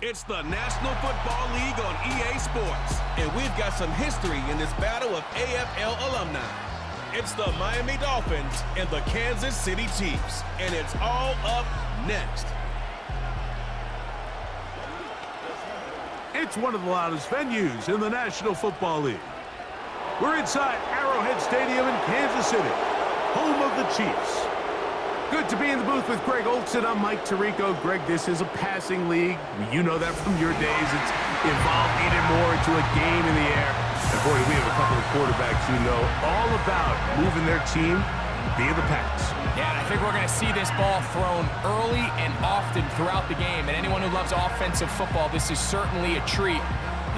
It's the National Football League on EA Sports, and we've got some history in this battle of AFL alumni. It's the Miami Dolphins and the Kansas City Chiefs, and it's all up next. It's one of the loudest venues in the National Football League. We're inside Arrowhead Stadium in Kansas City, home of the Chiefs. Good to be in the booth with Greg Olson. I'm Mike Tirico. Greg, this is a passing league. You know that from your days. It's evolved even more into a game in the air. And boy, we have a couple of quarterbacks who know all about moving their team via the pass. Yeah, and I think we're going to see this ball thrown early and often throughout the game. And anyone who loves offensive football, this is certainly a treat.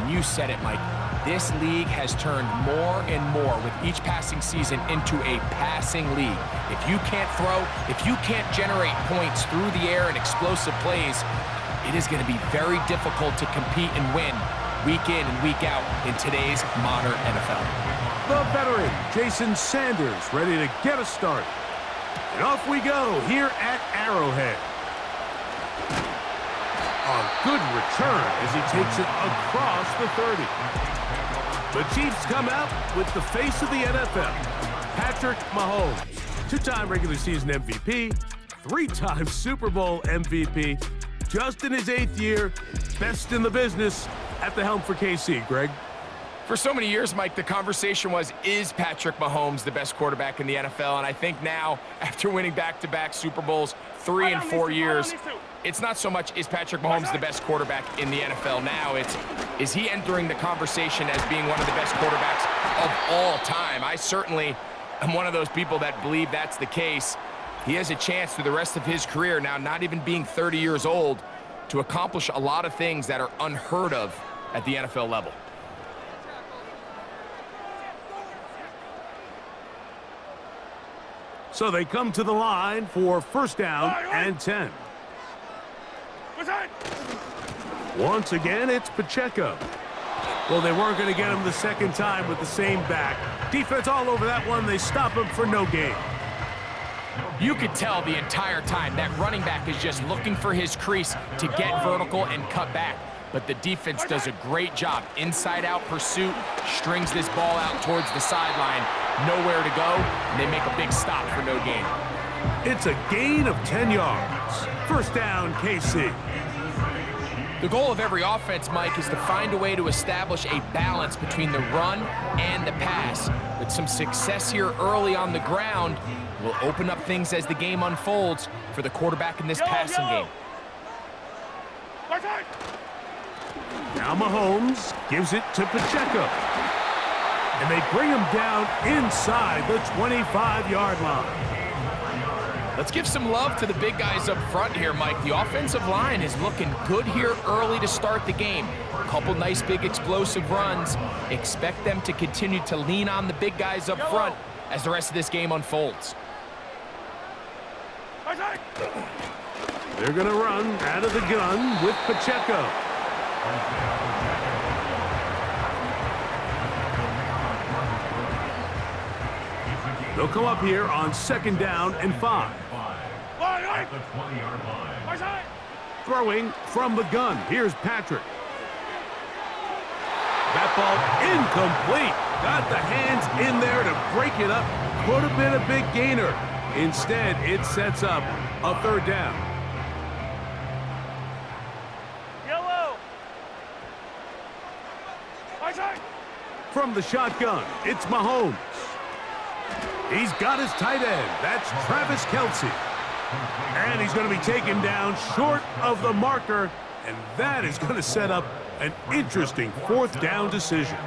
And you said it, Mike. This league has turned more and more with each passing season into a passing league. If you can't throw, if you can't generate points through the air and explosive plays, it is going to be very difficult to compete and win week in and week out in today's modern NFL. The veteran, Jason Sanders, ready to get us started. And off we go here at Arrowhead. A good return as he takes it across the 30. The Chiefs come out with the face of the NFL, Patrick Mahomes, two-time regular season MVP, three-time Super Bowl MVP, just in his 8th year, best in the business at the helm for KC. Greg? For so many years, Mike, the conversation was, is Patrick Mahomes the best quarterback in the NFL? And I think now, after winning back-to-back Super Bowls 3 and 4 years, it's not so much is Patrick Mahomes the best quarterback in the NFL now, it's is he entering the conversation as being one of the best quarterbacks of all time? I certainly am one of those people that believe that's the case. He has a chance through the rest of his career, now not even being 30 years old, to accomplish a lot of things that are unheard of at the NFL level. So they come to the line for first down and 10. Once again, it's Pacheco. Well, they weren't going to get him the second time with the same back. Defense all over that one. They stop him for no gain. You could tell the entire time that running back is just looking for his crease to get vertical and cut back. But the defense does a great job. Inside-out pursuit, strings this ball out towards the sideline. Nowhere to go, and they make a big stop for no gain. It's a gain of 10 yards. First down, KC. The goal of every offense, Mike, is to find a way to establish a balance between the run and the pass. With some success here early on the ground, will open up things as the game unfolds for the quarterback in this passing game. Now Mahomes gives it to Pacheco. And they bring him down inside the 25-yard line. Let's give some love to the big guys up front here, Mike. The offensive line is looking good here early to start the game. A couple nice big explosive runs. Expect them to continue to lean on the big guys up front as the rest of this game unfolds. They're going to run out of the gun with Pacheco. They'll come up here on second down and 5. Throwing from the gun. Here's Patrick. That ball incomplete. Got the hands in there to break it up. Could have been a big gainer. Instead, it sets up a third down. Yellow. From the shotgun, it's Mahomes. He's got his tight end. That's Travis Kelce. And he's going to be taken down short of the marker, and that is going to set up an interesting fourth down decision.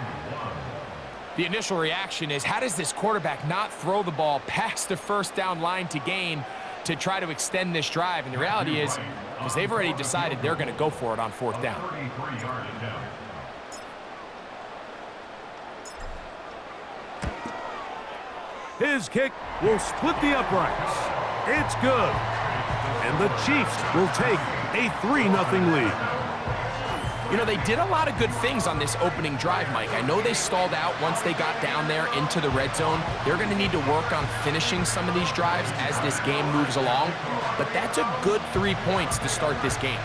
The initial reaction is, how does this quarterback not throw the ball past the first down line to gain to try to extend this drive? And the reality is, because they've already decided they're going to go for it on fourth down. His kick will split the uprights. It's good. And the Chiefs will take a 3-0 lead. You know, they did a lot of good things on this opening drive, Mike. I know they stalled out once they got down there into the red zone. They're going to need to work on finishing some of these drives as this game moves along. But that's a good 3 points to start this game.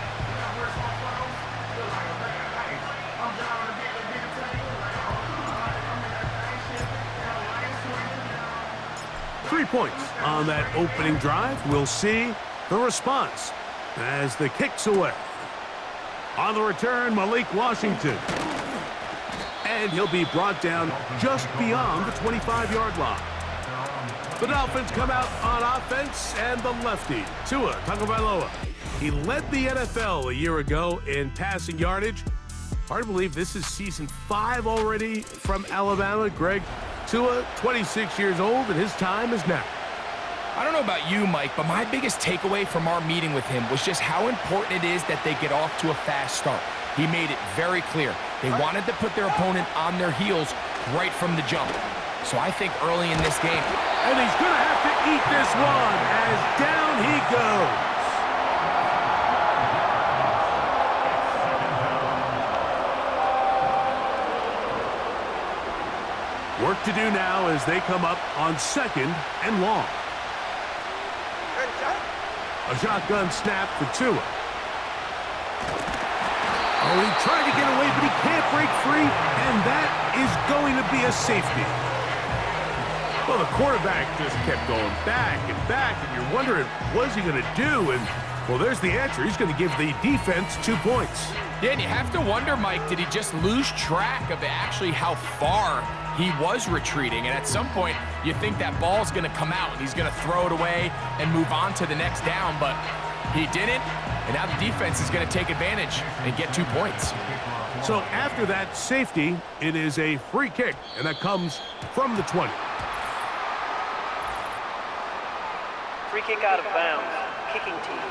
3 points on that opening drive. We'll see the response as the kick's away. On the return, Malik Washington. And he'll be brought down just beyond the 25-yard line. The Dolphins come out on offense, and the lefty, Tua Tagovailoa. He led the NFL a year ago in passing yardage. Hard to believe this is season 5 already from Alabama. Greg, Tua, 26 years old, and his time is now. I don't know about you, Mike, but my biggest takeaway from our meeting with him was just how important it is that they get off to a fast start. He made it very clear. They wanted to put their opponent on their heels right from the jump. So I think early in this game. And he's going to have to eat this one as down he goes. Work to do now as they come up on 2nd and long. A shotgun snap for Tua. Oh, he tried to get away, but he can't break free, and that is going to be a safety. Well, the quarterback just kept going back, and you're wondering, what's he going to do? And, well, there's the answer. He's going to give the defense 2 points. Yeah, and you have to wonder, Mike, did he just lose track of actually how far he was retreating? And at some point, you think that ball's going to come out, and he's going to throw it away and move on to the next down, but he didn't, and now the defense is going to take advantage and get 2 points. So after that safety, it is a free kick, and that comes from the 20. Free kick out of bounds. Kicking team.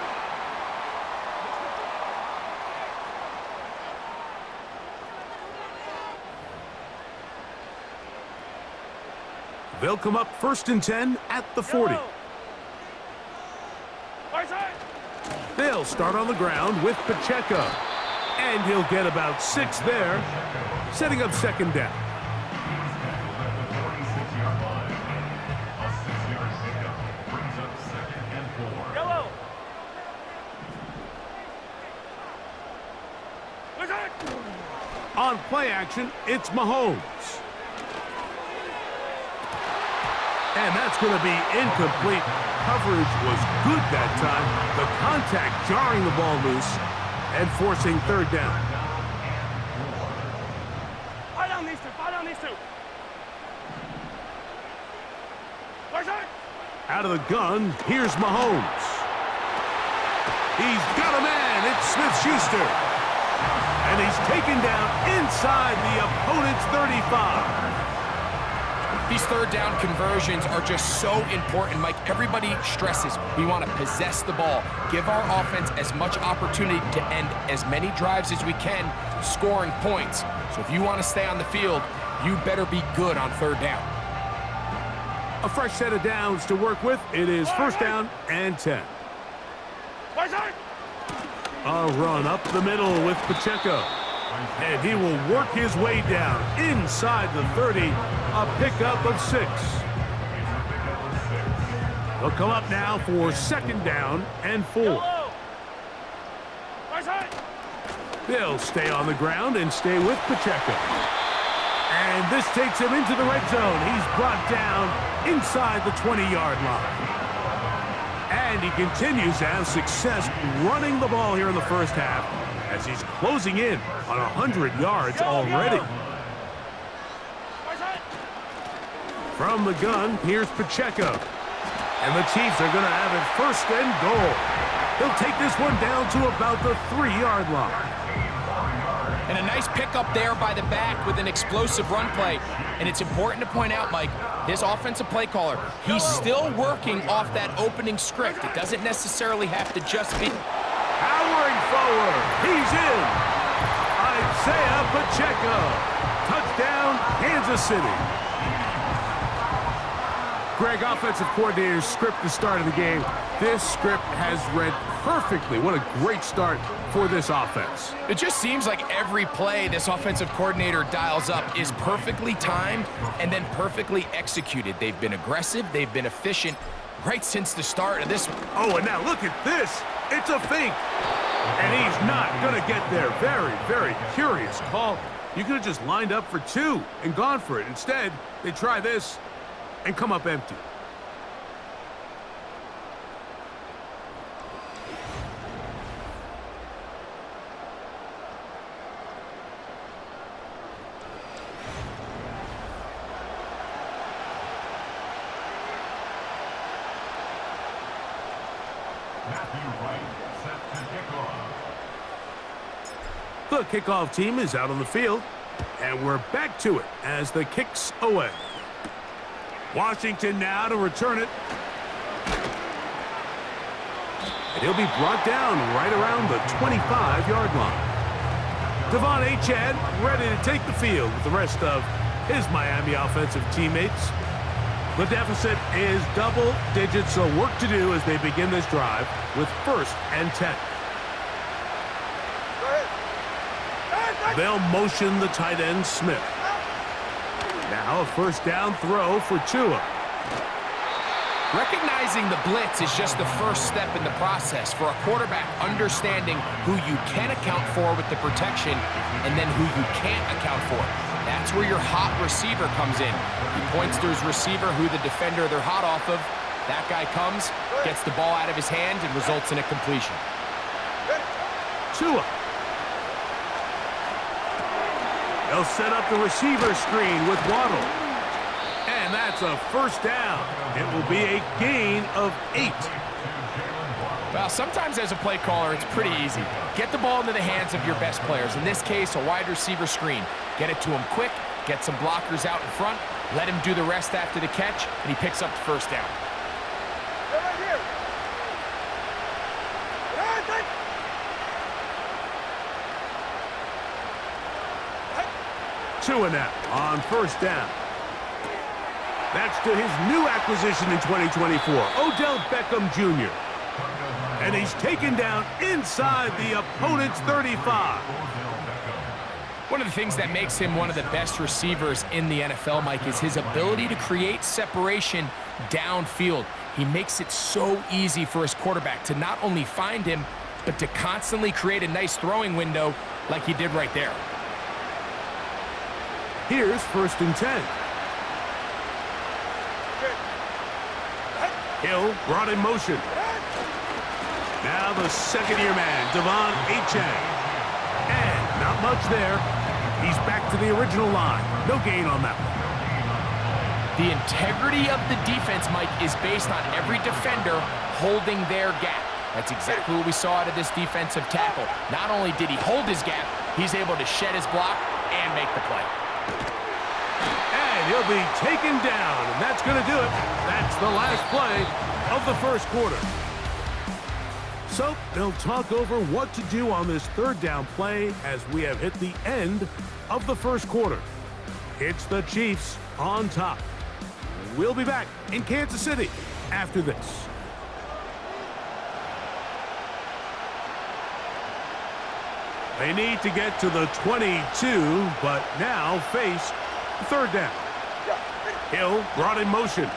They'll come up 1st and 10 at the 40. They'll start on the ground with Pacheco. And he'll get about 6 there, setting up 2nd down. On play action, it's Mahomes. And that's going to be incomplete. Coverage was good that time. The contact jarring the ball loose and forcing 3rd down. Fire down these two. Fire down these two. Out of the gun, here's Mahomes. He's got a man. It's Smith-Schuster. And he's taken down inside the opponent's 35. These 3rd down conversions are just so important, Mike. Everybody stresses we want to possess the ball, give our offense as much opportunity to end as many drives as we can, scoring points. So if you want to stay on the field, you better be good on 3rd down. A fresh set of downs to work with. It is 1st down and 10. A run up the middle with Pacheco. And he will work his way down inside the 30. A pickup of 6. They'll come up now for 2nd down and 4. They'll stay on the ground and stay with Pacheco. And this takes him into the red zone. He's brought down inside the 20-yard line. And he continues to have success running the ball here in the 1st half as he's closing in on 100 yards already. From the gun, here's Pacheco. And the Chiefs are going to have it 1st and goal. He'll take this one down to about the 3-yard line. And a nice pickup there by the back with an explosive run play. And it's important to point out, Mike, his offensive play caller, he's still working off that opening script. It doesn't necessarily have to just be... Powering forward, he's in. Isaiah Pacheco. Touchdown, Kansas City. Greg, offensive coordinator's script the start of the game. This script has read perfectly. What a great start for this offense. It just seems like every play this offensive coordinator dials up is perfectly timed and then perfectly executed. They've been aggressive. They've been efficient right since the start of this. Oh, and now look at this. It's a fake. And he's not going to get there. Very, very curious call. You could have just lined up for 2 and gone for it. Instead, they try this and come up empty. The kickoff team is out on the field, and we're back to it as the kick's away. Washington now to return it. And he'll be brought down right around the 25-yard line. Devon Achane ready to take the field with the rest of his Miami offensive teammates. The deficit is double digits, so work to do as they begin this drive with 1st and 10. They'll motion the tight end Smith. Now a 1st down throw for Tua. Recognizing the blitz is just the first step in the process for a quarterback, understanding who you can account for with the protection and then who you can't account for. That's where your hot receiver comes in. He points to his receiver who the defender they're hot off of. That guy comes, gets the ball out of his hand, and results in a completion. Tua. They'll set up the receiver screen with Waddle. And that's a 1st down. It will be a gain of 8. Well, sometimes as a play caller, it's pretty easy. Get the ball into the hands of your best players. In this case, a wide receiver screen. Get it to him quick, get some blockers out in front, let him do the rest after the catch, and he picks up the 1st down. Tua now on 1st down. That's to his new acquisition in 2024, Odell Beckham Jr. And he's taken down inside the opponent's 35. One of the things that makes him one of the best receivers in the NFL, Mike, is his ability to create separation downfield. He makes it so easy for his quarterback to not only find him, but to constantly create a nice throwing window like he did right there. Here's 1st and 10. Hill brought in motion. Now the 2nd-year man, Devon Achane. And not much there. He's back to the original line. No gain on that one. The integrity of the defense, Mike, is based on every defender holding their gap. That's exactly what we saw out of this defensive tackle. Not only did he hold his gap, he's able to shed his block and make the play. And he'll be taken down, and that's going to do it. That's the last play of the 1st quarter. So they'll talk over what to do on this 3rd down play as we have hit the end of the 1st quarter. It's the Chiefs on top. We'll be back in Kansas City after this. They need to get to the 22, but now face 3rd down. Hill brought in motion.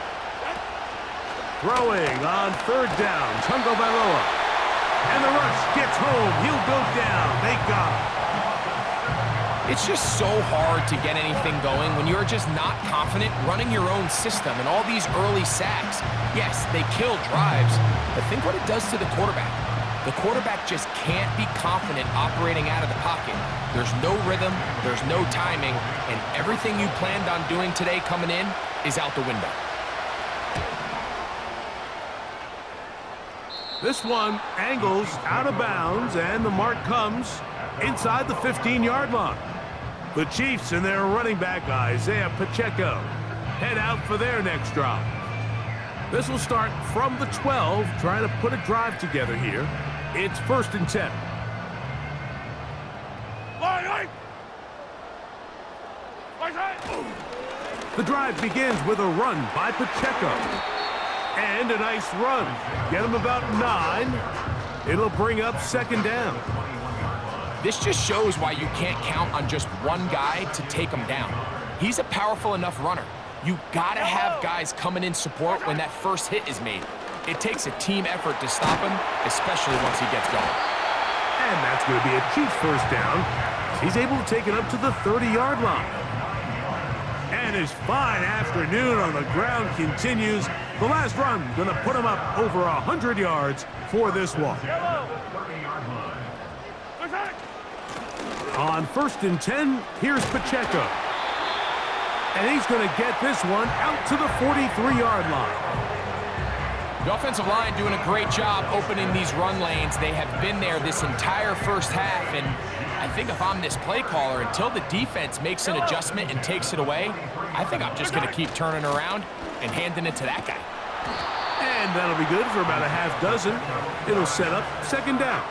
Throwing on 3rd down, Tungo Bailoa. And the rush gets home. He'll go down. They got him. It's just so hard to get anything going when you're just not confident running your own system and all these early sacks. Yes, they kill drives, but think what it does to the quarterback. The quarterback just can't be confident operating out of the pocket. There's no rhythm, there's no timing, and everything you planned on doing today coming in is out the window. This one angles out of bounds, and the mark comes inside the 15-yard line. The Chiefs and their running back, Isaiah Pacheco, head out for their next drive. This will start from the 12, trying to put a drive together here. It's 1st and 10. The drive begins with a run by Pacheco. And a nice run. Get him about 9. It'll bring up 2nd down. This just shows why you can't count on just one guy to take him down. He's a powerful enough runner. You gotta have guys coming in support when that first hit is made. It takes a team effort to stop him, especially once he gets going. And that's going to be a Chiefs 1st down. He's able to take it up to the 30-yard line. And his fine afternoon on the ground continues. The last run going to put him up over 100 yards for this one. On 1st and 10, here's Pacheco. And he's going to get this one out to the 43-yard line. The offensive line doing a great job opening these run lanes. They have been there this entire first half, and I think if I'm this play caller, until the defense makes an adjustment and takes it away, I think I'm just going to keep turning around and handing it to that guy. And that'll be good for about a half dozen. It'll set up second down.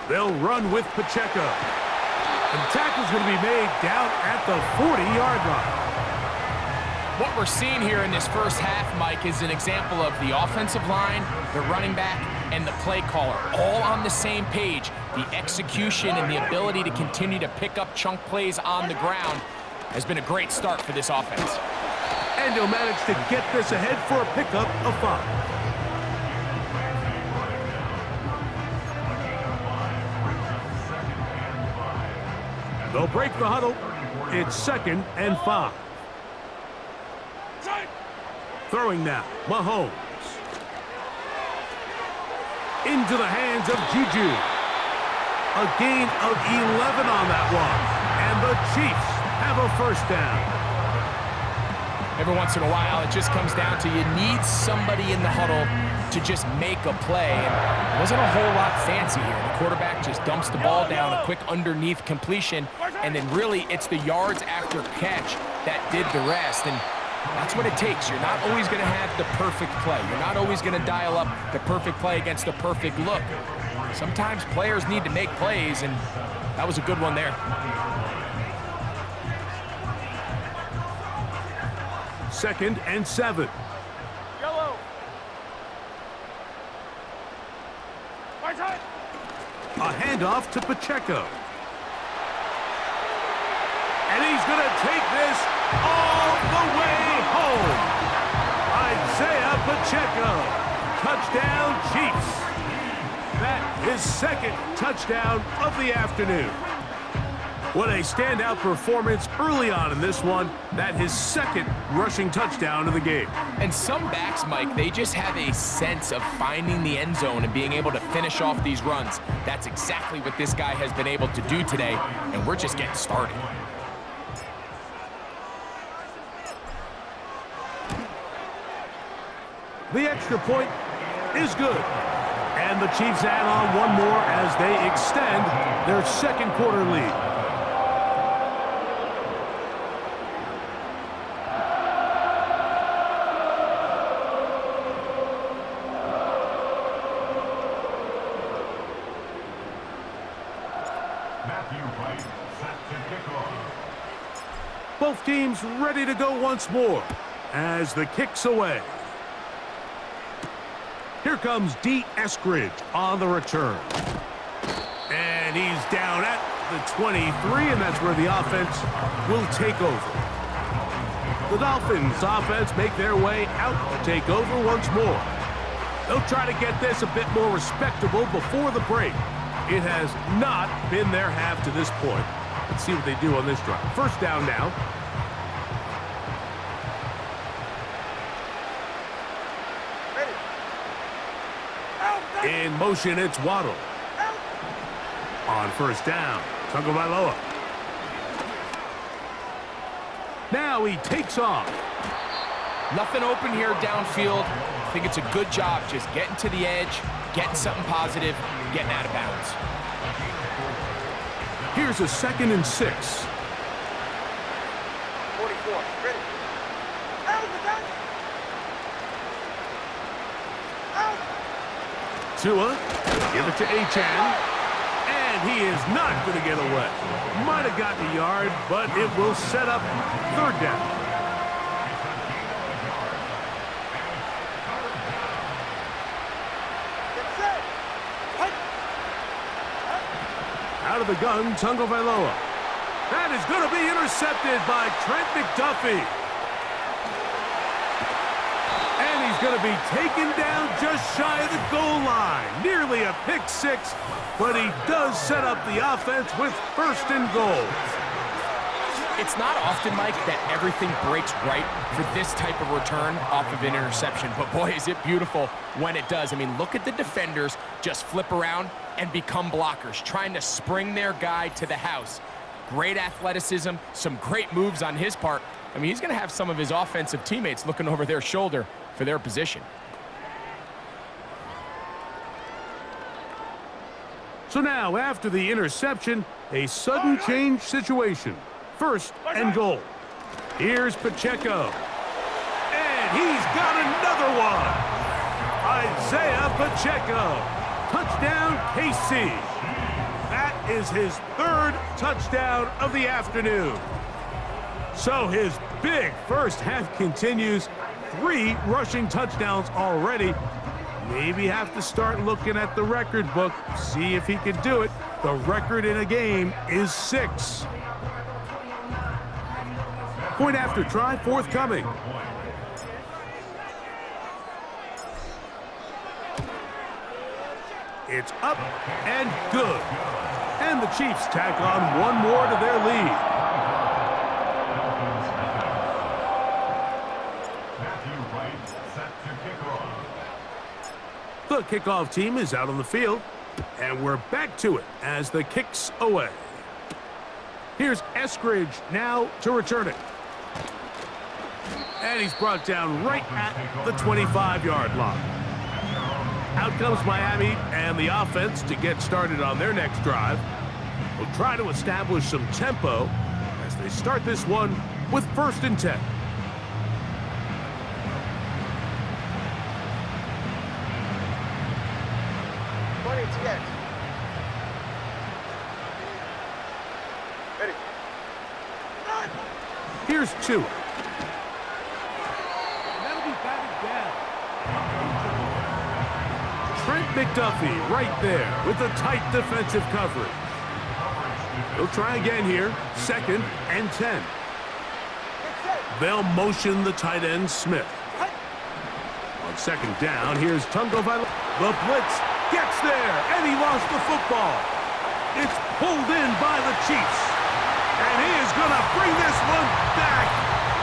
They'll run with Pacheco. And the tackle's going to be made down at the 40-yard line. What we're seeing here in this first half, Mike, is an example of the offensive line, the running back, and the play caller all on the same page. The execution and the ability to continue to pick up chunk plays on the ground has been a great start for this offense. And he'll manage to get this ahead for a pickup of 5. They'll break the huddle. It's 2nd and 5. Throwing now, Mahomes. Into the hands of Juju. A gain of 11 on that one. And the Chiefs have a first down. Every once in a while, it just comes down to you need somebody in the huddle to just make a play. And it wasn't a whole lot fancy here. The quarterback just dumps the ball down, a quick underneath completion, and then really it's the yards after catch that did the rest. And that's what it takes. You're not always going to have the perfect play. You're not always going to dial up the perfect play against the perfect look. Sometimes players need to make plays, and that was a good one there. 2nd and 7. Yellow. A handoff to Pacheco. And he's going to take this all the way home. Isaiah Pacheco. Touchdown, Chiefs. That is 2nd touchdown of the afternoon. What a standout performance early on in this one. That his 2nd rushing touchdown of the game. And some backs, Mike, they just have a sense of finding the end zone and being able to finish off these runs. That's exactly what this guy has been able to do today, and we're just getting started. The extra point is good. And the Chiefs add on one more as they extend their 2nd quarter lead. Both teams ready to go once more as the kick's away. Here comes D. Eskridge on the return. And he's down at the 23, and that's where the offense will take over. The Dolphins offense make their way out to take over once more. They'll try to get this a bit more respectable before the break. It has not been their half to this point. Let's see what they do on this drive. First down now. In motion, it's Waddle. On first down, Tagovailoa. Now he takes off. Nothing open here downfield. I think it's a good job just getting to the edge, getting something positive, getting out of bounds. Here's a 2nd and 6. 44. Ready. Tua, give it to Achane, and he is not going to get away. Might have gotten a yard, but it will set up 3rd down. Out of the gun, Tagovailoa. That is going to be intercepted by Trent McDuffie. Going to be taken down just shy of the goal line. Nearly a pick 6, but he does set up the offense with 1st and goal. It's not often, Mike, that everything breaks right for this type of return off of an interception, but boy, is it beautiful when it does. I mean, look at the defenders just flip around and become blockers, trying to spring their guy to the house. Great athleticism, some great moves on his part, I mean, he's going to have some of his offensive teammates looking over their shoulder for their position. So now, after the interception, a sudden change situation. First and goal. Here's Pacheco. And he's got another one. Isaiah Pacheco. Touchdown, KC. That is his third touchdown of the afternoon. So his big first half continues. 3 rushing touchdowns already. Maybe have to start looking at the record book, see if he can do it. The record in a game is 6. Point after try forthcoming. It's up and good. And the Chiefs tack on one more to their lead. The kickoff team is out on the field, and we're back to it as the kick's away. Here's Eskridge now to return it. And he's brought down right at the 25-yard line. Out comes Miami and the offense to get started on their next drive. They'll try to establish some tempo as they start this one with 1st and 10. Ready. Here's 2. And that'll be batted down. Trent McDuffie right there with the tight defensive coverage. He'll try again here. 2nd and 10. They'll motion the tight end Smith. On 2nd down, here's Tungo Vailoa. The blitz gets there, and he lost the football. It's pulled in by the Chiefs. And he is going to bring this one back.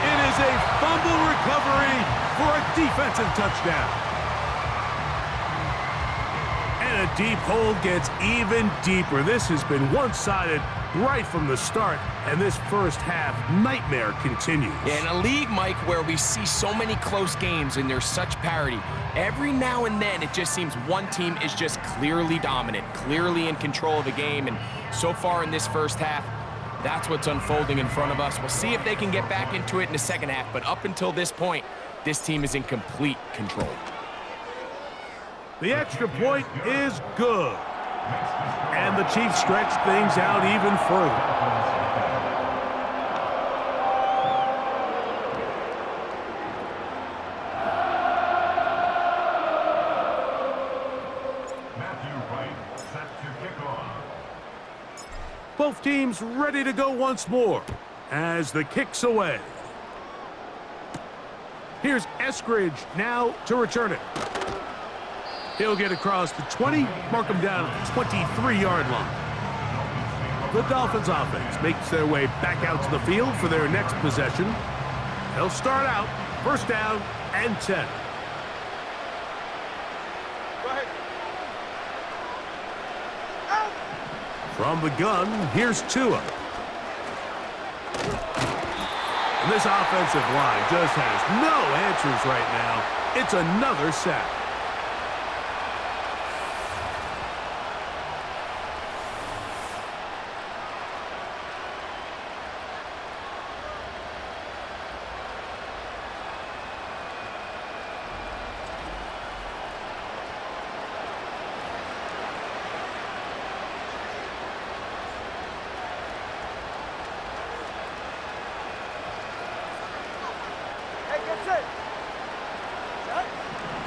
It is a fumble recovery for a defensive touchdown. And a deep hole gets even deeper. This has been one-sided right from the start, and this first half nightmare continues. Yeah, in a league, Mike, where we see so many close games and there's such parity, every now and then it just seems one team is just clearly dominant, clearly in control of the game, and so far in this first half, that's what's unfolding in front of us. We'll see if they can get back into it in the second half, but up until this point, this team is in complete control. The extra point is good. And the Chiefs stretch things out even further. Both teams ready to go once more as the kick's away. Here's Eskridge now to return it. He'll get across the 20, mark him down at the 23-yard line. The Dolphins offense makes their way back out to the field for their next possession. They'll start out 1st down and 10. Go ahead. From the gun, here's Tua. And this offensive line just has no answers right now. It's another sack.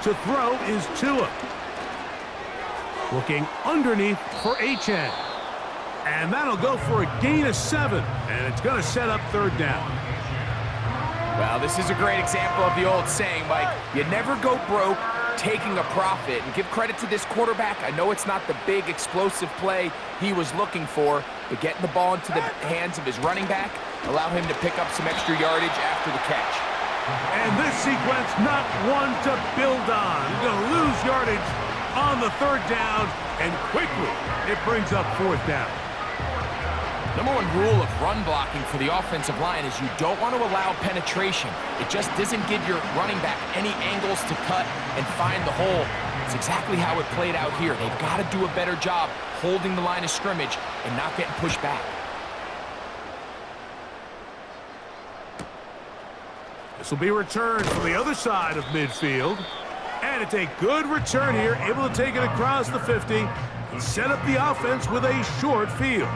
To throw is Tua. Looking underneath for Achane. And that'll go for a gain of 7. And it's going to set up 3rd down. Well, this is a great example of the old saying, Mike. You never go broke taking a profit. And give credit to this quarterback. I know it's not the big explosive play he was looking for, but getting the ball into the hands of his running back allowed him to pick up some extra yardage after the catch. And this sequence, not one to build on. He's going to lose yardage on the 3rd down, and quickly it brings up 4th down. Number one rule of run blocking for the offensive line is you don't want to allow penetration. It just doesn't give your running back any angles to cut and find the hole. It's exactly how it played out here. They've got to do a better job holding the line of scrimmage and not getting pushed back. This will be returned from the other side of midfield. And it's a good return here, able to take it across the 50 and set up the offense with a short field.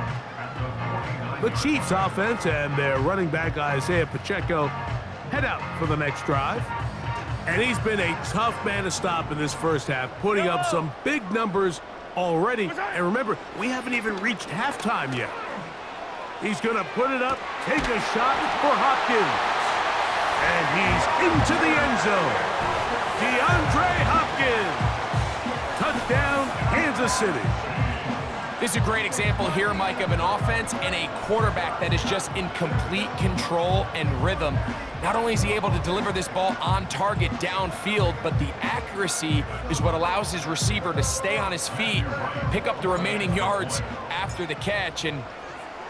The Chiefs offense and their running back Isaiah Pacheco head out for the next drive. And he's been a tough man to stop in this first half, putting up some big numbers already. And remember, we haven't even reached halftime yet. He's going to put it up, take a shot for Hopkins. And he's into the end zone. DeAndre Hopkins. Touchdown, Kansas City. This is a great example here, Mike, of an offense and a quarterback that is just in complete control and rhythm. Not only is he able to deliver this ball on target downfield, but the accuracy is what allows his receiver to stay on his feet, pick up the remaining yards after the catch, and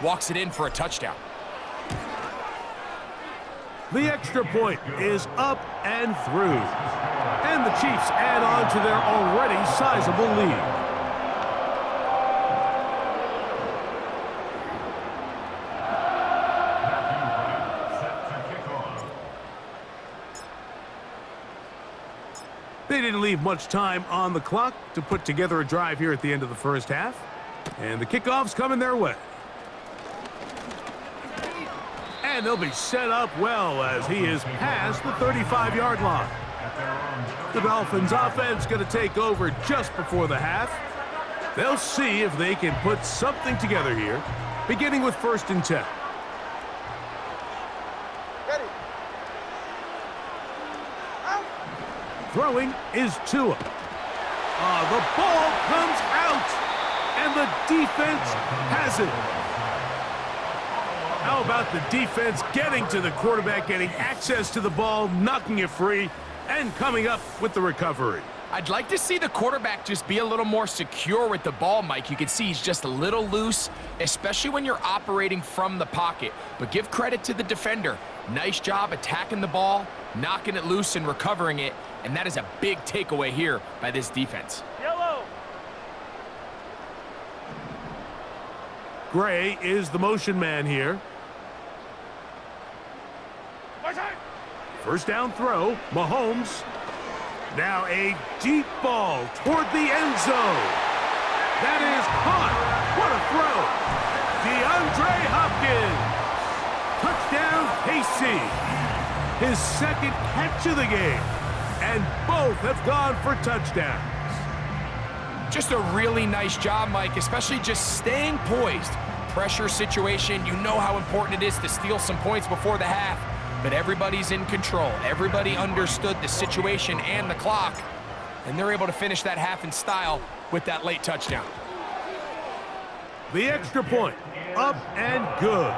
walks it in for a touchdown. The extra point is up and through. And the Chiefs add on to their already sizable lead. They didn't leave much time on the clock to put together a drive here at the end of the first half. And the kickoff's coming their way. And they'll be set up well as he is past the 35-yard line. The Dolphins offense going to take over just before the half. They'll see if they can put something together here, beginning with 1st and 10. Ready. Throwing is Tua. The ball comes out, and the defense has it. How about the defense getting to the quarterback, getting access to the ball, knocking it free, and coming up with the recovery? I'd like to see the quarterback just be a little more secure with the ball, Mike. You can see he's just a little loose, especially when you're operating from the pocket. But give credit to the defender. Nice job attacking the ball, knocking it loose and recovering it, and that is a big takeaway here by this defense. Yellow. Gray is the motion man here. First down throw, Mahomes. Now a deep ball toward the end zone. That is caught. What a throw. DeAndre Hopkins. Touchdown, KC. His second catch of the game. And both have gone for touchdowns. Just a really nice job, Mike, especially just staying poised. Pressure situation, you know how important it is to steal some points before the half. But everybody's in control. Everybody understood the situation and the clock, and they're able to finish that half in style with that late touchdown. The extra point, up and good.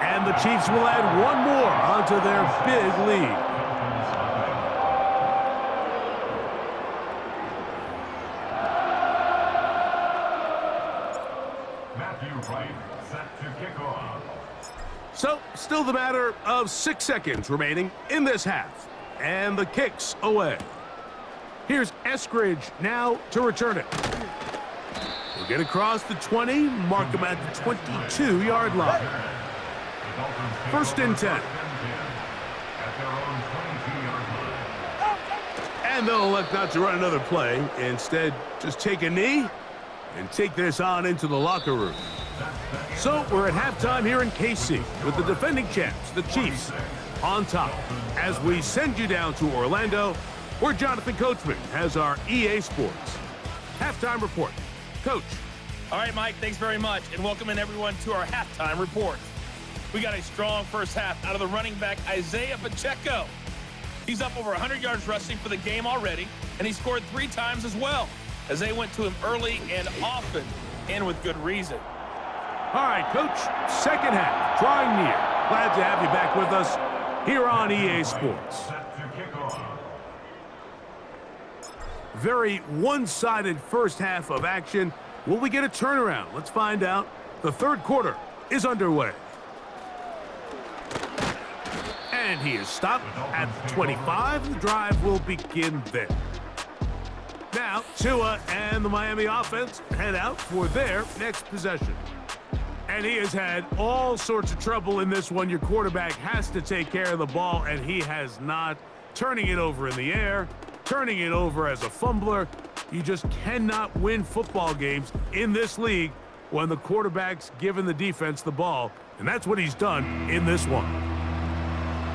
And the Chiefs will add one more onto their big lead. So, still the matter of 6 seconds remaining in this half. And the kick's away. Here's Eskridge now to return it. He'll get across the 20, mark him at the 22-yard line. 1st and 10. And they'll elect not to run another play. Instead, just take a knee and take this on into the locker room. So we're at halftime here in KC with the defending champs, the Chiefs, on top. As we send you down to Orlando, where Jonathan Coachman has our EA Sports halftime report. Coach. All right, Mike, thanks very much, and welcome in everyone to our halftime report. We got a strong first half out of the running back, Isaiah Pacheco. He's up over 100 yards rushing for the game already, and he scored 3 times as well, as they went to him early and often, and with good reason. All right, Coach, second half, drawing near. Glad to have you back with us here on EA Sports. Very one-sided first half of action. Will we get a turnaround? Let's find out. The third quarter is underway. And he is stopped at the 25. The drive will begin there. Now, Tua and the Miami offense head out for their next possession. And he has had all sorts of trouble in this one. Your quarterback has to take care of the ball, and he has not. Turning it over in the air, turning it over as a fumbler. You just cannot win football games in this league when the quarterback's giving the defense the ball, and that's what he's done in this one.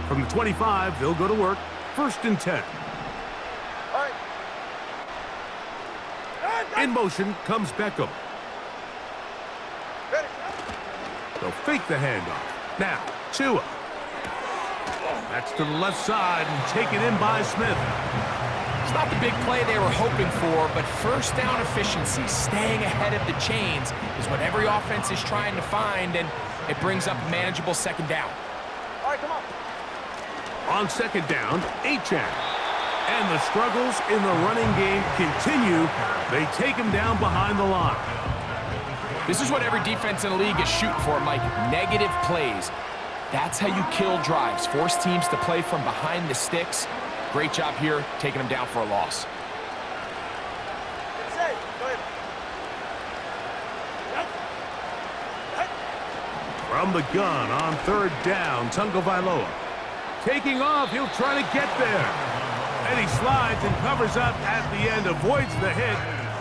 From the 25, they'll go to work. 1st and 10. All right. In motion comes Beckham. Ready. They'll fake the handoff. Now, Tua. That's to the left side and taken in by Smith. It's not the big play they were hoping for, but first down efficiency, staying ahead of the chains, is what every offense is trying to find, and it brings up a manageable 2nd down. All right, come on. On 2nd down, Achane. And the struggles in the running game continue. They take him down behind the line. This is what every defense in the league is shooting for, Mike. Negative plays. That's how you kill drives. Force teams to play from behind the sticks. Great job here, taking them down for a loss. Go ahead. From the gun on 3rd down, Tagovailoa. Taking off, he'll try to get there. And he slides and covers up at the end, avoids the hit,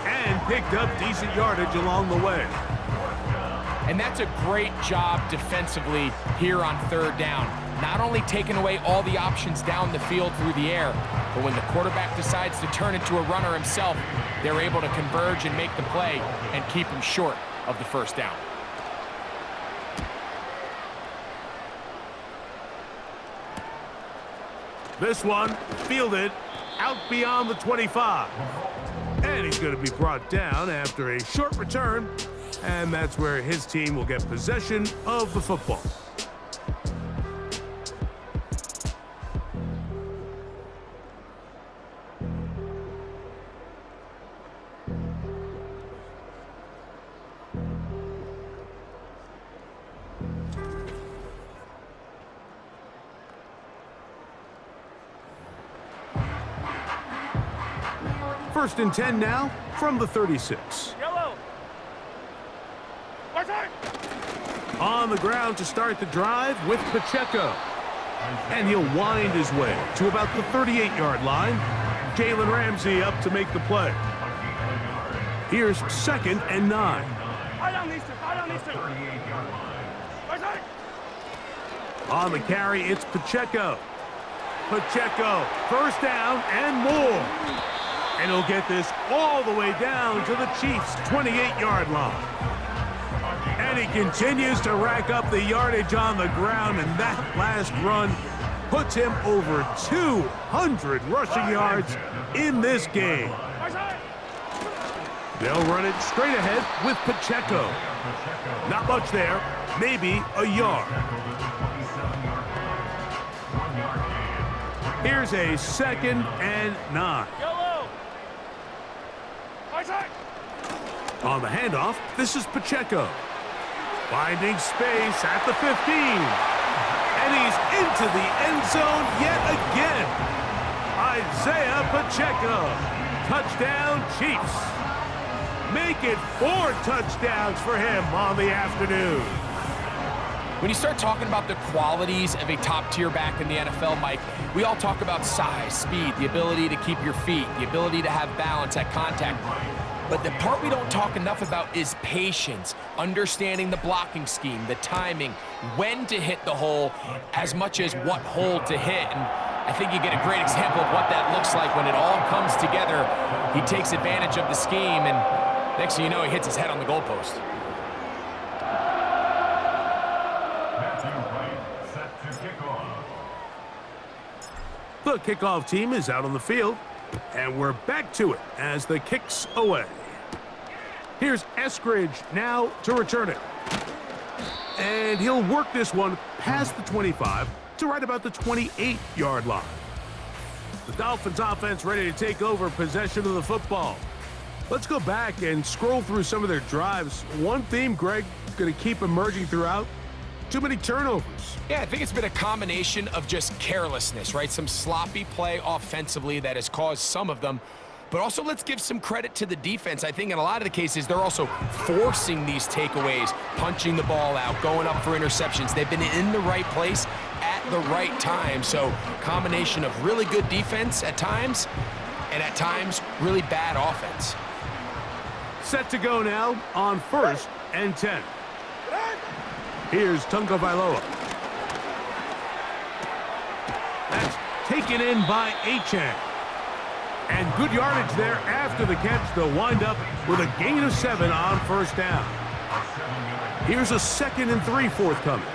and picked up decent yardage along the way. And that's a great job defensively here on 3rd down. Not only taking away all the options down the field through the air, but when the quarterback decides to turn into a runner himself, they're able to converge and make the play and keep him short of the 1st down. This one fielded out beyond the 25. And he's going to be brought down after a short return. And that's where his team will get possession of the football. First and 10 now from the 36. Yellow. On the ground to start the drive with Pacheco. And he'll wind his way to about the 38-yard line. Jalen Ramsey up to make the play. Here's 2nd and 9. On the carry, it's Pacheco. Pacheco, 1st down and more. And he'll get this all the way down to the Chiefs' 28-yard line. And he continues to rack up the yardage on the ground, and that last run puts him over 200 rushing yards in this game. They'll run it straight ahead with Pacheco. Not much there, maybe a yard. Here's a 2nd and 9. On the handoff, this is Pacheco. Finding space at the 15. And he's into the end zone yet again. Isaiah Pacheco. Touchdown, Chiefs. Make it 4 touchdowns for him on the afternoon. When you start talking about the qualities of a top-tier back in the NFL, Mike, we all talk about size, speed, the ability to keep your feet, the ability to have balance at contact. But the part we don't talk enough about is patience, understanding the blocking scheme, the timing, when to hit the hole, as much as what hole to hit. And I think you get a great example of what that looks like when it all comes together. He takes advantage of the scheme, and next thing you know, he hits his head on the goalpost. The kickoff team is out on the field, and we're back to it as the kick's away. Here's Eskridge now to return it. And he'll work this one past the 25 to right about the 28-yard line. The Dolphins offense ready to take over possession of the football. Let's go back and scroll through some of their drives. One theme, Greg, going to keep emerging throughout. Too many turnovers. Yeah, I think it's been a combination of just carelessness, right? Some sloppy play offensively that has caused some of them. But also, let's give some credit to the defense. I think in a lot of the cases, they're also forcing these takeaways, punching the ball out, going up for interceptions. They've been in the right place at the right time. So, combination of really good defense at times, and at times, really bad offense. Set to go now on 1st and 10. Here's Tunga Vailoa. That's taken in by Achan. And good yardage there after the catch. They'll wind up with a gain of 7 on 1st down. Here's a 2nd and 3 forthcoming.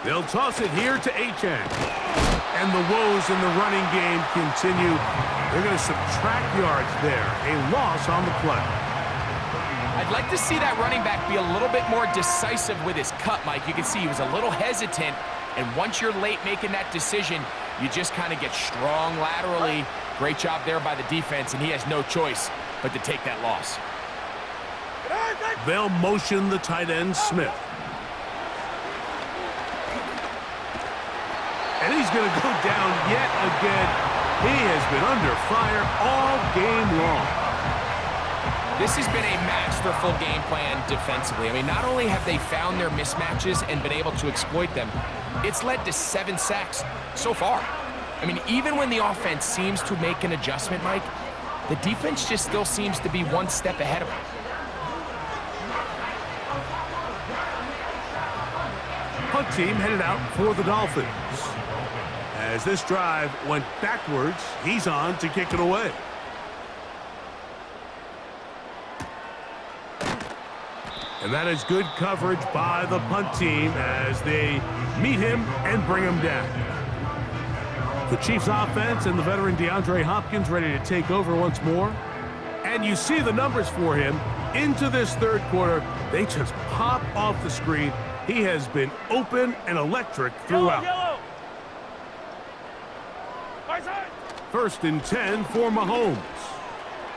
They'll toss it here to Achan. And the woes in the running game continue. They're going to subtract yards there. A loss on the play. I'd like to see that running back be a little bit more decisive with his cut, Mike. You can see he was a little hesitant. And once you're late making that decision, you just kind of get strong laterally. Great job there by the defense, and he has no choice but to take that loss. They'll motion the tight end, Smith. And he's going to go down yet again. He has been under fire all game long. This has been a masterful game plan defensively. I mean, not only have they found their mismatches and been able to exploit them, it's led to 7 sacks so far. I mean, even when the offense seems to make an adjustment, Mike, the defense just still seems to be one step ahead of them. Punt team headed out for the Dolphins. As this drive went backwards, he's on to kick it away. And that is good coverage by the punt team as they meet him and bring him down. The Chiefs offense and the veteran DeAndre Hopkins ready to take over once more. And you see the numbers for him into this 3rd quarter. They just pop off the screen. He has been open and electric throughout. Yellow. 1st and 10 for Mahomes.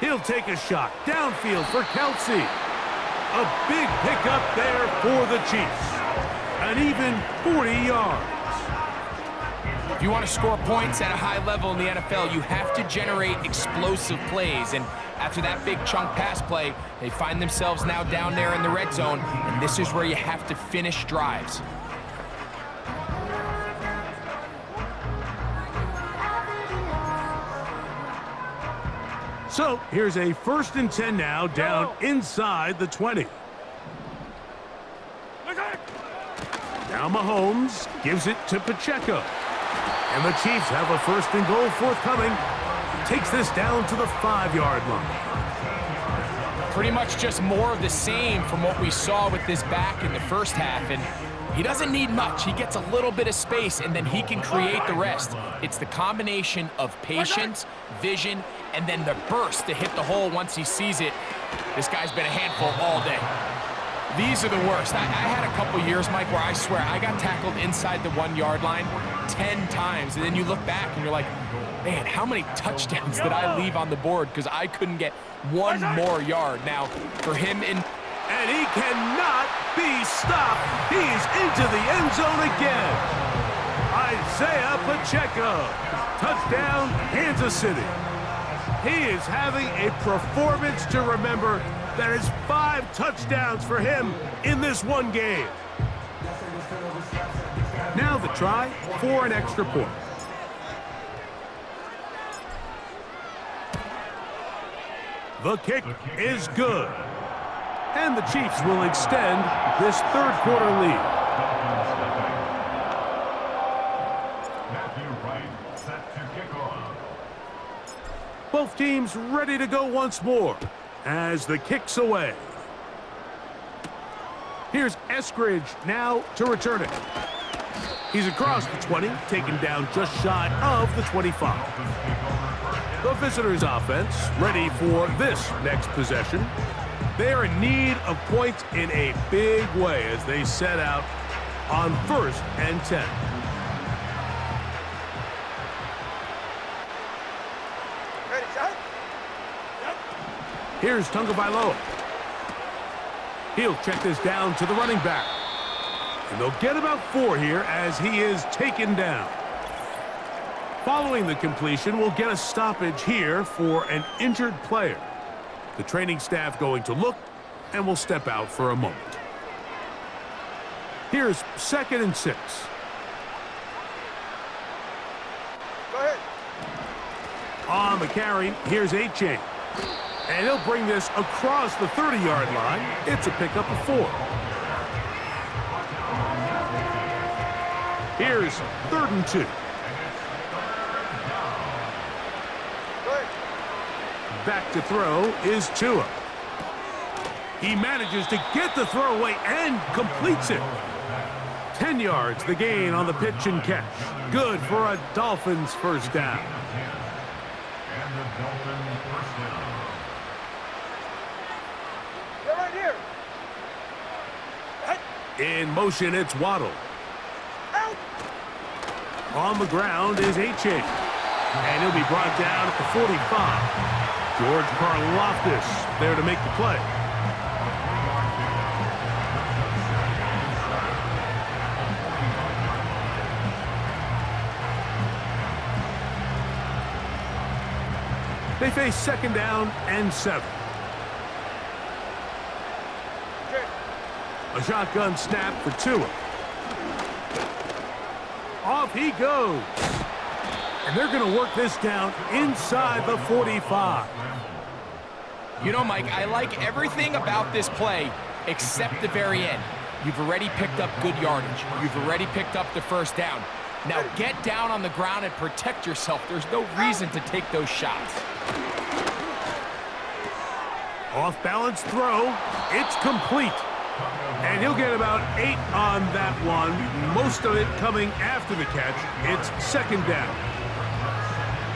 He'll take a shot downfield for Kelsey. A big pickup there for the Chiefs. An even 40 yards. If you want to score points at a high level in the NFL, you have to generate explosive plays. And after that big chunk pass play, they find themselves now down there in the red zone. And this is where you have to finish drives. So here's a 1st and 10 now down inside the 20. Now Mahomes gives it to Pacheco. And the Chiefs have a 1st and goal forthcoming. Takes this down to the 5-yard line. Pretty much just more of the same from what we saw with this back in the 1st half. And he doesn't need much. He gets a little bit of space, and then he can create the rest. It's the combination of patience, vision, and then the burst to hit the hole once he sees it. This guy's been a handful all day. These are the worst. I had a couple years, Mike, where I swear I got tackled inside the 1-yard line 10 times, and then you look back and you're like, man, how many touchdowns did I leave on the board because I couldn't get one more yard? Now, for him in... And he cannot be stopped. He's into the end zone again. Isaiah Pacheco. Touchdown, Kansas City. He is having a performance to remember. That is 5 touchdowns for him in this one game. Now the try for an extra point. The kick is good. And the Chiefs will extend this 3rd quarter lead. Both teams ready to go once more as the kick's away. Here's Eskridge now to return it. He's across the 20, taken down just shy of the 25. The visitors' offense ready for this next possession. They are in need of points in a big way as they set out on 1st and 10. Here's Tagovailoa. He'll check this down to the running back. And they'll get about 4 here as he is taken down. Following the completion, we'll get a stoppage here for an injured player. The training staff going to look and will step out for a moment. Here's 2nd and 6. Go ahead. On the carry, here's A-Chain. And he'll bring this across the 30-yard line. It's a pickup of 4. Here's 3rd and 2. Go ahead. Back to throw is Tua. He manages to get the throw away and completes it. 10 yards, the gain on the pitch and catch. Good for a Dolphins first down. Get right here. In motion, it's Waddle. Out. On the ground is A-Chain. And he'll be brought down at the 45. George Karlaftis there to make the play. They face 2nd down and 7. A shotgun snap for Tua. Off he goes. And they're going to work this down inside the 45. You know, Mike, I like everything about this play except the very end. You've already picked up good yardage. You've already picked up the first down. Now get down on the ground and protect yourself. There's no reason to take those shots. Off-balance throw. It's complete. And he'll get about 8 on that one. Most of it coming after the catch. It's 2nd down.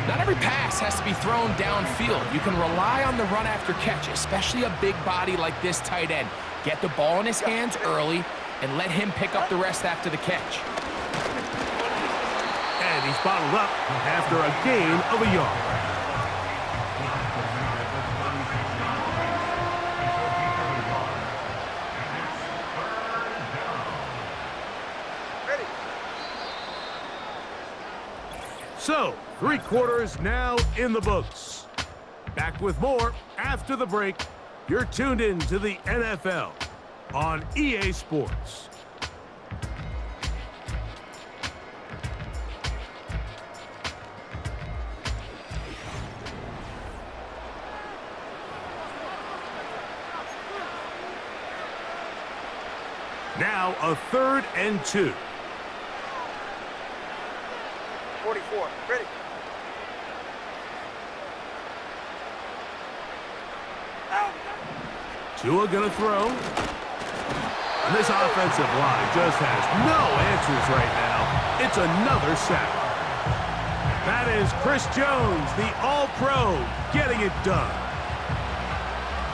Not every pass has to be thrown downfield. You can rely on the run after catch, especially a big body like this tight end. Get the ball in his hands early and let him pick up the rest after the catch. And he's bottled up after a gain of a yard. Ready. So, 3 quarters now in the books. Back with more after the break. You're tuned in to the NFL on EA Sports. Now a 3rd and 2. 44. Ready. Out. Tua gonna throw. And this offensive line just has no answers right now. It's another sack. That is Chris Jones, the All-Pro, getting it done.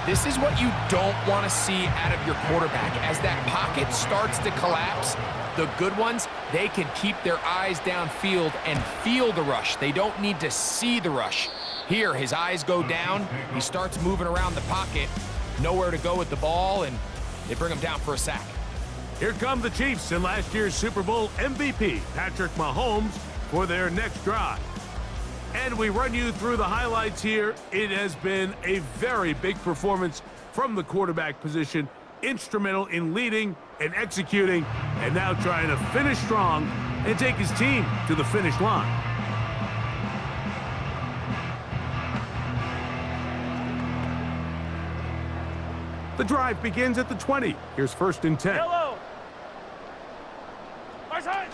This is what you don't want to see out of your quarterback. As that pocket starts to collapse, the good ones, they can keep their eyes downfield and feel the rush. They don't need to see the rush. Here, his eyes go down. He starts moving around the pocket. Nowhere to go with the ball, and they bring him down for a sack. Here come the Chiefs and last year's Super Bowl MVP, Patrick Mahomes, for their next drive. And we run you through the highlights here. It has been a very big performance from the quarterback position, instrumental in leading and executing, and now trying to finish strong and take his team to the finish line. The drive begins at the 20. Here's 1st and 10. Hello. My side.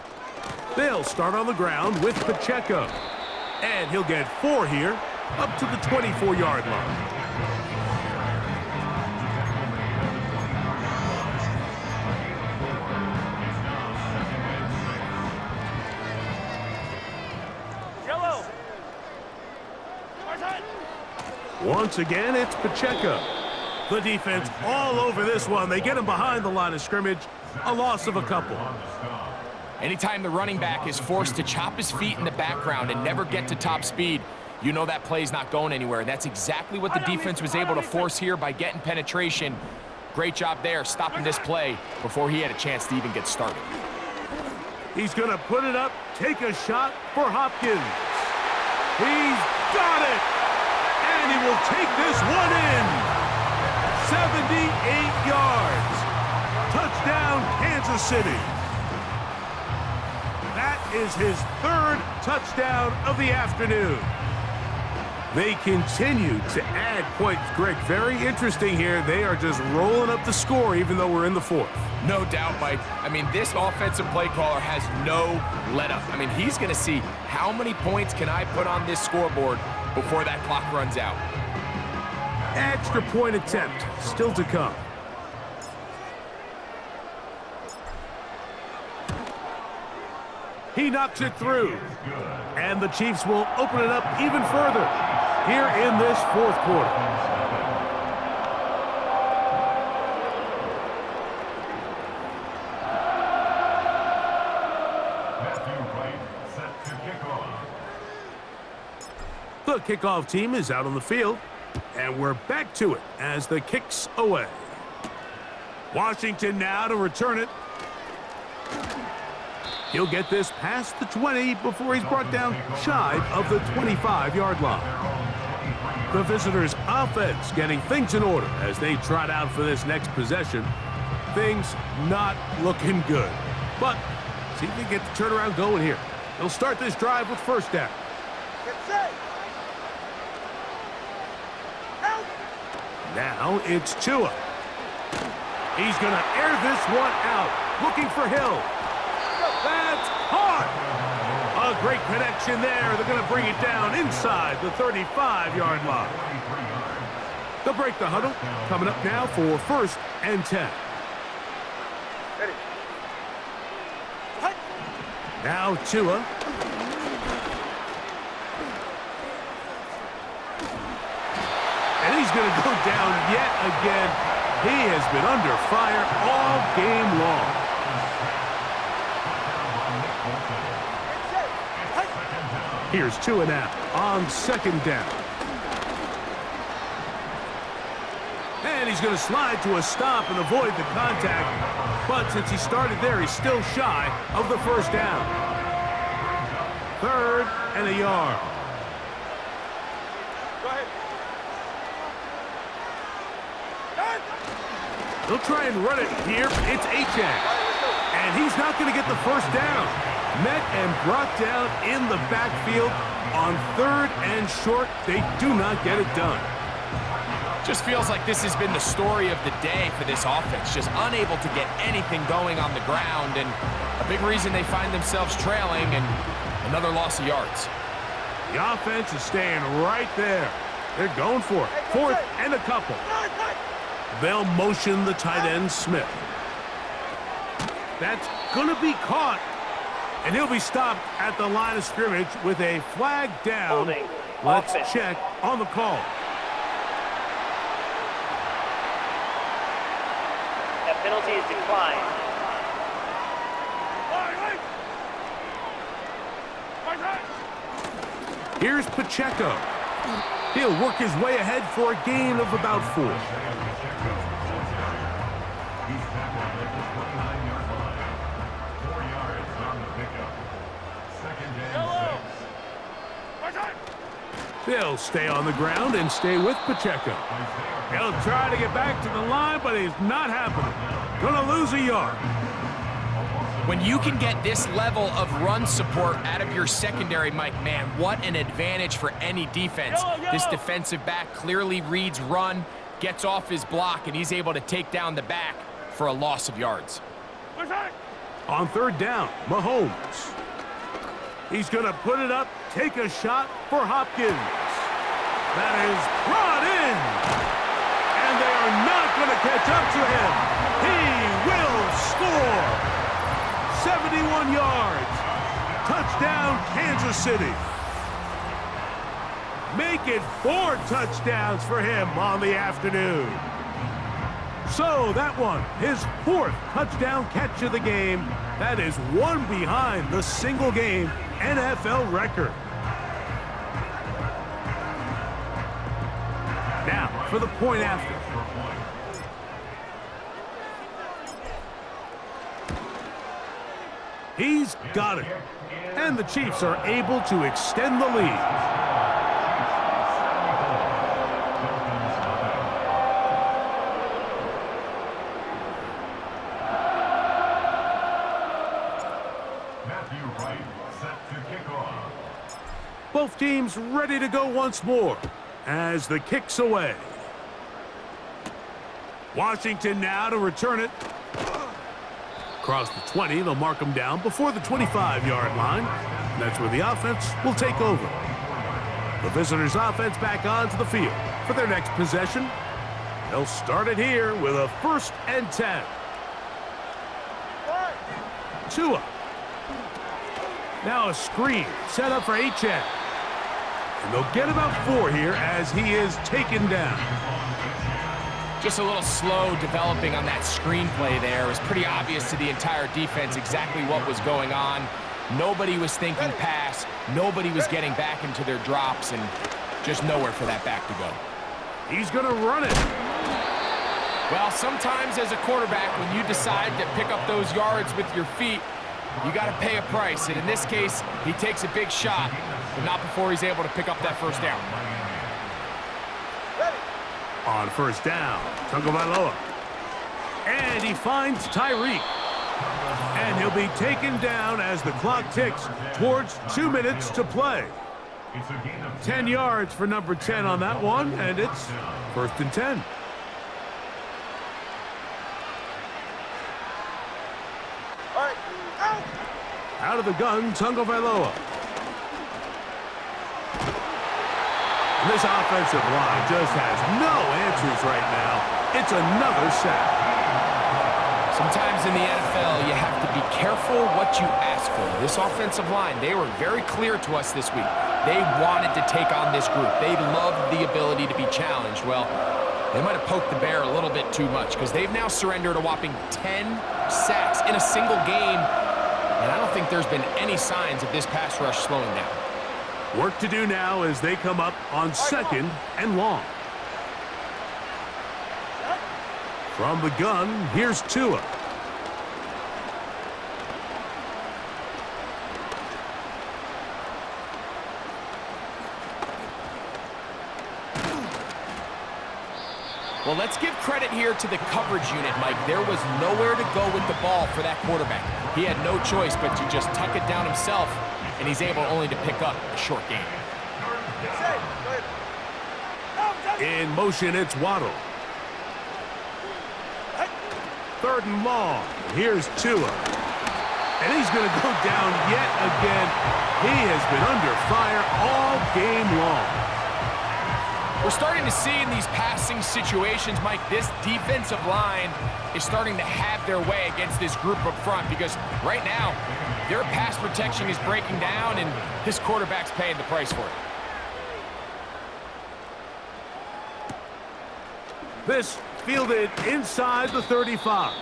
They'll start on the ground with Pacheco. And he'll get 4 here, up to the 24-yard line. Yellow. My side. Once again, it's Pacheco. The defense all over this one. They get him behind the line of scrimmage. A loss of a couple. Anytime the running back is forced to chop his feet in the background and never get to top speed, you know that play's not going anywhere. That's exactly what the defense was able to force here by getting penetration. Great job there, stopping this play before he had a chance to even get started. He's going to put it up, take a shot for Hopkins. He's got it! And he will take this one in. 78 yards. Touchdown, Kansas City. That is his third touchdown of the afternoon. They continue to add points, Greg. Very interesting here. They are just rolling up the score even though we're in the fourth. No doubt, Mike. I mean, this offensive play caller has no let-up. I mean, he's going to see how many points can I put on this scoreboard before that clock runs out. Extra point attempt still to come. He knocks it through. And the Chiefs will open it up even further here in this fourth quarter. The kickoff team is out on the field, and we're back to it as the kick's away. Washington now to return it. He'll get this past the 20 before he's brought down shy of the 25-yard line. The visitors' offense getting things in order as they trot out for this next possession. Things not looking good. But see if they get the turnaround going here. They'll start this drive with first down. Get set. Out. Now it's Tua. He's going to air this one out. Looking for Hill. That's caught. A great connection there. They're going to bring it down inside the 35-yard line. They'll break the huddle. Coming up now for first and 10. Ready. Now Tua. And he's going to go down yet again. He has been under fire all game long. Here's Tua now on second down. And he's going to slide to a stop and avoid the contact. But since he started there, he's still shy of the first down. Third and a yard. Go ahead. They'll try and run it here. It's Achane. And he's not going to get the first down. Met and brought down in the backfield on third and short. They do not get it done. Just feels like this has been the story of the day for this offense. Just unable to get anything going on the ground, and a big reason they find themselves trailing and another loss of yards. The offense is staying right there. They're going for it. Fourth and a couple. They'll motion the tight end, Smith. That's going to be caught. And he'll be stopped at the line of scrimmage with a flag down. Holding. Let's Offense. check on the call. That penalty is declined. Here's Pacheco. He'll work his way ahead for a gain of about 4. They'll stay on the ground and stay with Pacheco. He'll try to get back to the line, but he's not happening. Gonna lose a yard. When you can get this level of run support out of your secondary, Mike, man, what an advantage for any defense. This defensive back clearly reads run, gets off his block, and he's able to take down the back for a loss of yards. On third down, Mahomes. He's going to put it up, take a shot for Hopkins. That is brought in. And they are not going to catch up to him. He will score. 71 yards. Touchdown, Kansas City. Make it 4 touchdowns for him on the afternoon. So that one, his 4th touchdown catch of the game. That is one behind the single-game NFL record. for the point after. He's got it. And the Chiefs are able to extend the lead. Both teams ready to go once more as the kick's away. Washington now to return it. Across the 20, they'll mark them down before the 25-yard line. That's where the offense will take over. The visitors' offense back onto the field for their next possession. They'll start it here with a 1st and 10. Tua. Now a screen set up for H.N. And they'll get about 4 here as he is taken down. Just a little slow developing on that screenplay there. It was pretty obvious to the entire defense exactly what was going on. Nobody was thinking pass. Nobody was getting back into their drops, and just nowhere for that back to go. He's going to run it. Well, sometimes as a quarterback, when you decide to pick up those yards with your feet, you got to pay a price. And in this case, he takes a big shot, but not before he's able to pick up that first down. On 1st down, Tagovailoa. And he finds Tyreek. And he'll be taken down as the clock ticks towards 2 minutes to play. 10 yards for number 10 on that one, and it's 1st and 10. All right, out. Out of the gun, Tagovailoa. This offensive line just has no answers right now. It's another sack. Sometimes in the NFL, you have to be careful what you ask for. This offensive line, they were very clear to us this week. They wanted to take on this group. They loved the ability to be challenged. Well, they might have poked the bear a little bit too much because they've now surrendered a whopping 10 sacks in a single game. And I don't think there's been any signs of this pass rush slowing down. Work to do now as they come up on 2nd and long. From the gun, here's Tua. Well, let's give credit here to the coverage unit, Mike. There was nowhere to go with the ball for that quarterback. He had no choice but to just tuck it down himself, and he's able only to pick up a short gain. In motion, it's Waddle. 3rd and long. Here's Tua. And he's going to go down yet again. He has been under fire all game long. We're starting to see in these passing situations, Mike, this defensive line is starting to have their way against this group up front because right now, their pass protection is breaking down and this quarterback's paying the price for it. This fielded inside the 35.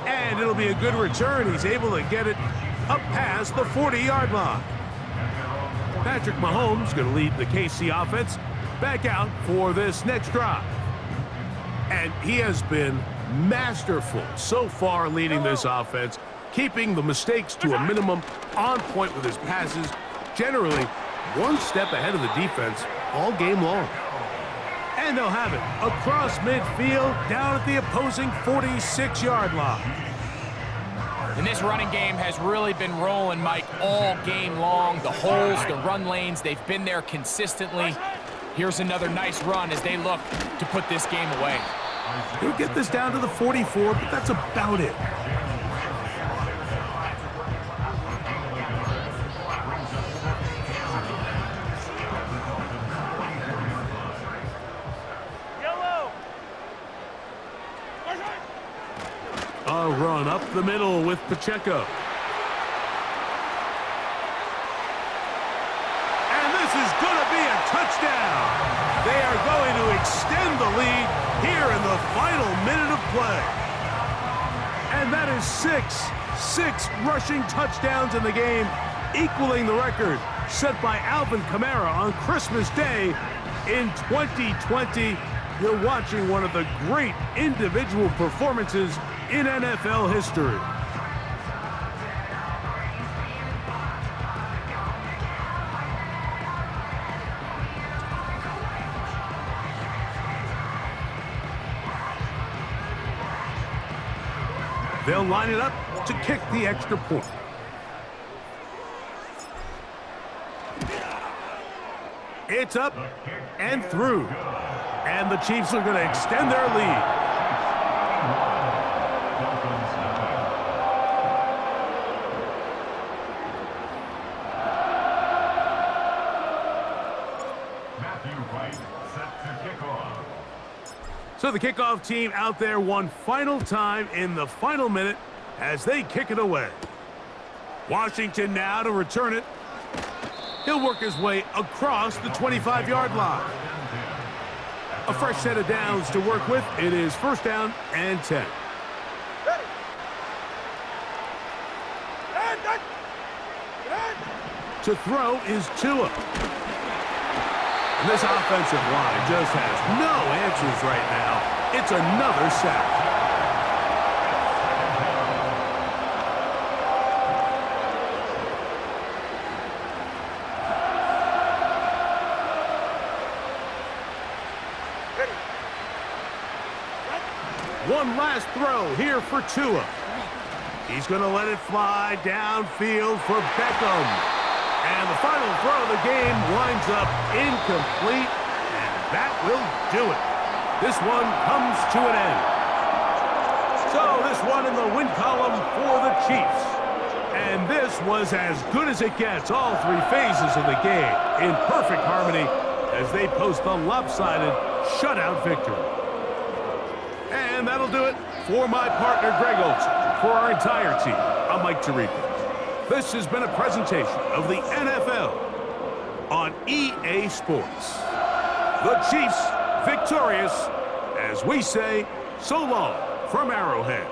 And it'll be a good return. He's able to get it up past the 40-yard line. Patrick Mahomes going to lead the KC offense back out for this next drive. And he has been masterful so far leading this offense, keeping the mistakes to a minimum, on point with his passes, generally one step ahead of the defense all game long. And they'll have it across midfield down at the opposing 46-yard line. And this running game has really been rolling, Mike, all game long. The holes, the run lanes, they've been there consistently. Here's another nice run as they look to put this game away. He'll get this down to the 44, but that's about it. A run up the middle with Pacheco. And this is going to be a touchdown. They are going to extend the lead here in the final minute of play. And that is six rushing touchdowns in the game, equaling the record set by Alvin Kamara on Christmas Day in 2020. You're watching one of the great individual performances in NFL history. They'll line it up to kick the extra point. It's up and through. And the Chiefs are going to extend their lead. So the kickoff team out there one final time in the final minute as they kick it away. Washington now to return it. He'll work his way across the 25-yard line. A fresh set of downs to work with. It is first down and 10. To throw is Tua. And this offensive line just has no answers right now. It's another sack. One last throw here for Tua. He's going to let it fly downfield for Beckham. And the final throw of the game winds up incomplete, and that will do it. This one comes to an end. So this one in the win column for the Chiefs. And this was as good as it gets, all three phases of the game, in perfect harmony as they post the lopsided shutout victory. And that'll do it for my partner, Greg Olson. For our entire team, I'm Mike Tirico. This has been a presentation of the NFL on EA Sports. The Chiefs victorious, as we say, so long from Arrowhead.